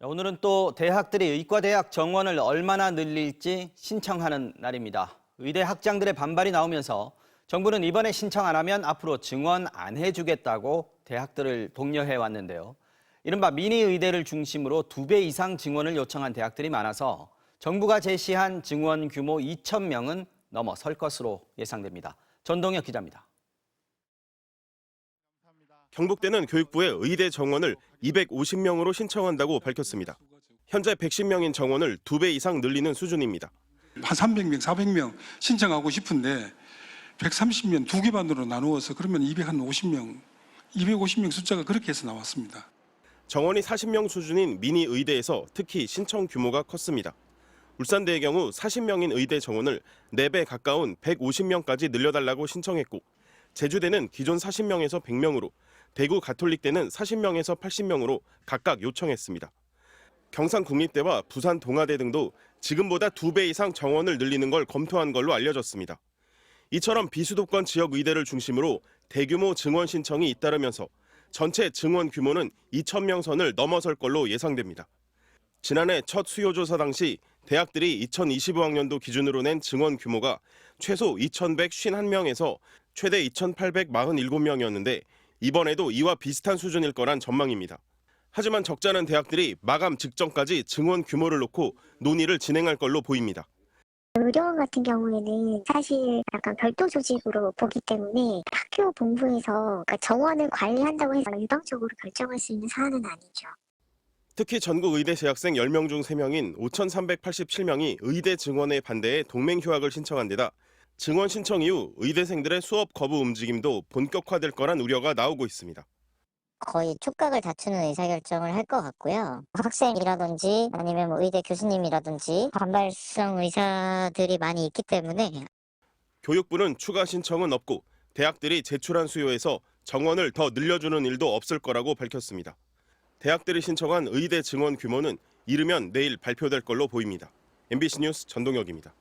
오늘은 또 대학들이 의과대학 정원을 얼마나 늘릴지 신청하는 날입니다. 의대 학장들의 반발이 나오면서 정부는 이번에 신청 안 하면 앞으로 증원 안 해주겠다고 대학들을 독려해 왔는데요. 이른바 미니 의대를 중심으로 2배 이상 증원을 요청한 대학들이 많아서 정부가 제시한 증원 규모 2,000명은 넘어설 것으로 예상됩니다. 전동혁 기자입니다. 경북대는 교육부에 의대 정원을 250명으로 신청한다고 밝혔습니다. 현재 110명인 정원을 2배 이상 늘리는 수준입니다. 한 300명, 400명 신청하고 싶은데 130명 2개 반으로 나누어서 그러면 250명, 250명 숫자가 그렇게 해서 나왔습니다. 정원이 40명 수준인 미니 의대에서 특히 신청 규모가 컸습니다. 울산대의 경우 40명인 의대 정원을 4배 가까운 150명까지 늘려달라고 신청했고, 제주대는 기존 40명에서 100명으로, 대구 가톨릭대는 40명에서 80명으로 각각 요청했습니다. 경상국립대와 부산 동아대 등도 지금보다 2배 이상 정원을 늘리는 걸 검토한 걸로 알려졌습니다. 이처럼 비수도권 지역 의대를 중심으로 대규모 증원 신청이 잇따르면서 전체 증원 규모는 2,000명 선을 넘어설 걸로 예상됩니다. 지난해 첫 수요조사 당시 대학들이 2025학년도 기준으로 낸 증원 규모가 최소 2,151명에서 최대 2,847명이었는데 이번에도 이와 비슷한 수준일 거란 전망입니다. 하지만 적잖은 대학들이 마감 직전까지 증원 규모를 놓고 논의를 진행할 걸로 보입니다. 의료원 같은 경우에는 사실 약간 별도 조직으로 보기 때문에 학교 본부에서 정원을 관리한다고 해서 일방적으로 결정할 수 있는 사안은 아니죠. 특히 전국 의대 재학생 10명 중 3명인 5,387명이 의대 증원에 반대해 동맹 휴학을 신청한 데다 증원 신청 이후 의대생들의 수업 거부 움직임도 본격화될 거란 우려가 나오고 있습니다. 거의 촉각을 다투는 의사결정을 할 것 같고요. 학생이라든지 아니면 의대 교수님이라든지 반발성 의사들이 많이 있기 때문에 교육부는 추가 신청은 없고 대학들이 제출한 수요에서 정원을 더 늘려주는 일도 없을 거라고 밝혔습니다. 대학들이 신청한 의대 증원 규모는 이르면 내일 발표될 걸로 보입니다. MBC 뉴스 전동혁입니다.